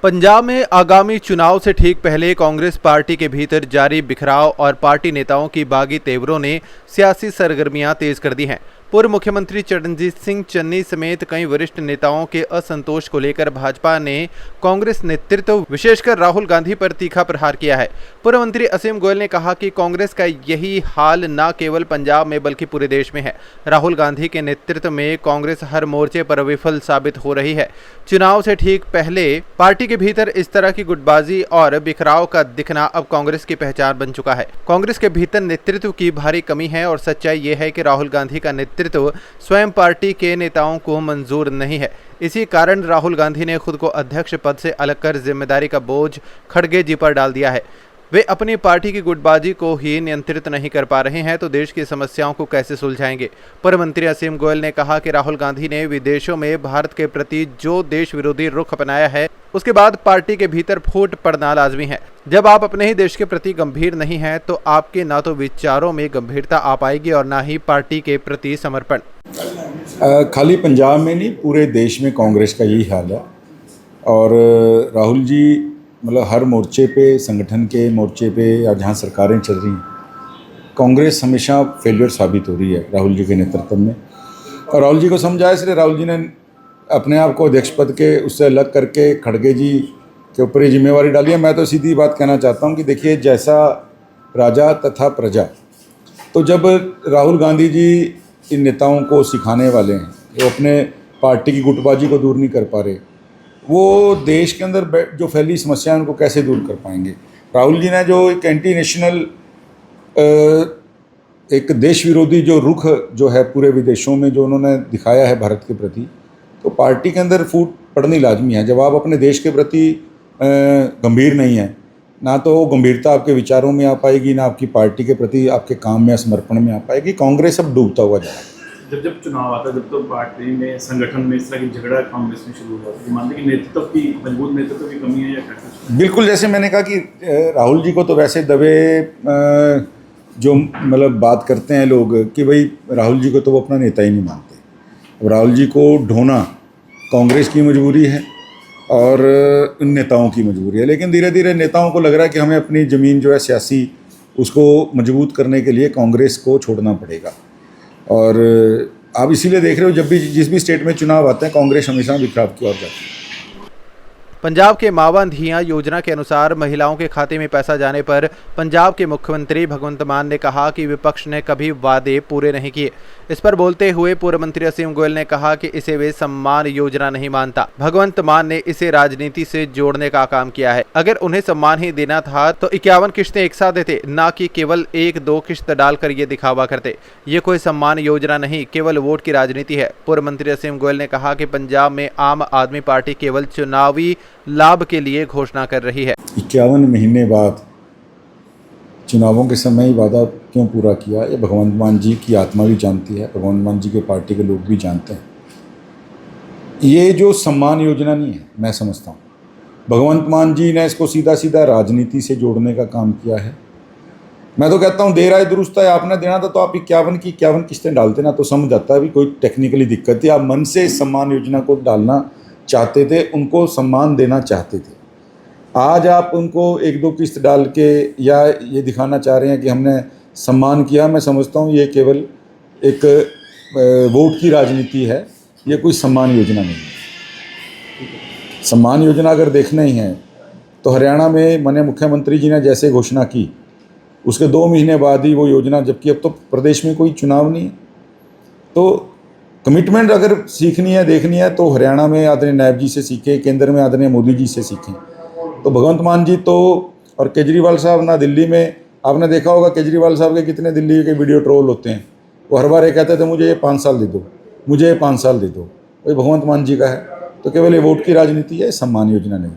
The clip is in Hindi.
पंजाब में आगामी चुनाव से ठीक पहले कांग्रेस पार्टी के भीतर जारी बिखराव और पार्टी नेताओं की बागी तेवरों ने सियासी सरगर्मियां तेज कर दी हैं। पूर्व मुख्यमंत्री चरणजीत सिंह चन्नी समेत कई वरिष्ठ नेताओं के असंतोष को लेकर भाजपा ने कांग्रेस नेतृत्व विशेषकर राहुल गांधी पर तीखा प्रहार किया है। पूर्व मंत्री असीम गोयल ने कहा कि कांग्रेस का यही हाल न केवल पंजाब में बल्कि पूरे देश में है। राहुल गांधी के नेतृत्व में कांग्रेस हर मोर्चे पर विफल साबित हो रही है। चुनाव से ठीक पहले पार्टी के भीतर इस तरह की गुटबाजी और बिखराव का दिखना अब कांग्रेस की पहचान बन चुका है। कांग्रेस के भीतर नेतृत्व की भारी कमी है और सच्चाई ये है कि राहुल गांधी का नेतृत्व स्वयं पार्टी के नेताओं को मंजूर नहीं है। इसी कारण राहुल गांधी ने खुद को अध्यक्ष पद से अलग कर जिम्मेदारी का बोझ खड़गे जी पर डाल दिया है। वे अपनी पार्टी की गुटबाजी को ही नियंत्रित नहीं कर पा रहे हैं तो देश की समस्याओं को कैसे सुलझाएंगे। पूर्व मंत्री असीम गोयल ने कहा कि राहुल गांधी ने विदेशों में भारत के प्रति जो देश विरोधी रुख अपनाया है उसके बाद पार्टी के भीतर फूट पड़ना लाजमी है। जब आप अपने ही देश के प्रति गंभीर नहीं हैं तो आपके ना तो विचारों में गंभीरता आ पाएगी और ना ही पार्टी के प्रति समर्पण। खाली पंजाब में नहीं, पूरे देश में कांग्रेस का यही हाल है। और राहुल जी मतलब हर मोर्चे पे, संगठन के मोर्चे पे या जहाँ सरकारें चल रही हैं, कांग्रेस हमेशा फेलियर साबित हो रही है राहुल जी के नेतृत्व में। और राहुल जी को समझा, इसलिए राहुल जी ने अपने आप को अध्यक्ष पद के उससे अलग करके खड़गे जी के ऊपर ये जिम्मेवारी डाली है। मैं तो सीधी बात कहना चाहता हूँ कि देखिए, जैसा राजा तथा प्रजा। तो जब राहुल गांधी जी इन नेताओं को सिखाने वाले हैं, वो अपने पार्टी की गुटबाजी को दूर नहीं कर पा रहे, वो देश के अंदर जो फैली समस्याएं उनको कैसे दूर कर पाएंगे। राहुल जी ने जो एक एंटी नेशनल, एक देश विरोधी जो रुख जो है पूरे विदेशों में जो उन्होंने दिखाया है भारत के प्रति, तो पार्टी के अंदर फूट पड़नी लाजमी है। जब आप अपने देश के प्रति गंभीर नहीं हैं, ना तो गंभीरता आपके विचारों में आ पाएगी, ना आपकी पार्टी के प्रति आपके काम में समर्पण में आ पाएगी। कांग्रेस अब डूबता हुआ जा रहा है। जब चुनाव आता है, जब तो पार्टी में, संगठन में इस तरह की झगड़ा कांग्रेस में शुरू हो जाता है, मानते कि नेतृत्व की, मजबूत नेतृत्व की कमी है या क्या? बिल्कुल, जैसे मैंने कहा कि राहुल जी को तो वैसे दबे जो मतलब बात करते हैं लोग कि भाई राहुल जी को तो वो अपना नेता ही नहीं मानते। अब राहुल जी को ढोना कांग्रेस की मजबूरी है और इन नेताओं की मजबूरी है। लेकिन धीरे धीरे नेताओं को लग रहा है कि हमें अपनी ज़मीन जो है सियासी, उसको मजबूत करने के लिए कांग्रेस को छोड़ना पड़ेगा। और आप इसीलिए देख रहे हो, जब भी जिस भी स्टेट में चुनाव आते हैं, कांग्रेस हमेशा बिखराव की ओर जाती है। पंजाब के मावां धियां योजना के अनुसार महिलाओं के खाते में पैसा जाने पर पंजाब के मुख्यमंत्री भगवंत मान ने कहा कि विपक्ष ने कभी वादे पूरे नहीं किए। इस पर बोलते हुए पूर्व मंत्री असीम गोयल ने कहा कि इसे वे सम्मान योजना नहीं मानता। भगवंत मान ने इसे राजनीति से जोड़ने का काम किया है। अगर उन्हें सम्मान ही देना था तो 51 किश्तें एक साथ देते, ना कि केवल 1-2 किश्त डालकर ये दिखावा करते। ये कोई सम्मान योजना नहीं, केवल वोट की राजनीति है। पूर्व मंत्री असीम गोयल ने कहा कि पंजाब में आम आदमी पार्टी केवल चुनावी लाभ के लिए घोषणा कर रही है। 51 महीने बाद चुनावों के समय ही वादा क्यों पूरा किया, ये भगवंत मान जी की आत्मा भी जानती है, भगवंत मान जी के पार्टी के लोग भी जानते हैं। ये जो सम्मान योजना नहीं है, मैं समझता हूँ भगवंत मान जी ने इसको सीधा सीधा राजनीति से जोड़ने का काम किया है। मैं तो कहता हूँ देर आए दुरुस्त है। आपने देना था तो आप 51 की 51 किस्तें डालते ना, तो समझ आता है भी कोई टेक्निकली दिक्कत थी। आप मन से इस सम्मान योजना को डालना चाहते थे, उनको सम्मान देना चाहते थे। आज आप उनको 1-2 किस्त डाल के या ये दिखाना चाह रहे हैं कि हमने सम्मान किया। मैं समझता हूँ ये केवल एक वोट की राजनीति है, ये कोई सम्मान योजना नहीं है। सम्मान योजना अगर देखना ही है तो हरियाणा में माननीय मुख्यमंत्री जी ने जैसे घोषणा की, उसके 2 महीने बाद ही वो योजना, जबकि अब तो प्रदेश में कोई चुनाव नहीं है, तो कमिटमेंट अगर सीखनी है, देखनी है, तो हरियाणा में आदरणीय नायब जी से सीखें, केंद्र में आदरणीय मोदी जी से सीखें। तो भगवंत मान जी तो, और केजरीवाल साहब ना, दिल्ली में आपने देखा होगा केजरीवाल साहब के कितने दिल्ली के वीडियो ट्रोल होते हैं। वो हर बार ये कहते थे मुझे ये 5 साल दे दो, मुझे ये 5 साल दे दो। वही भगवंत मान जी का है। तो केवल ये वोट की राजनीति है, सम्मान योजना नहीं।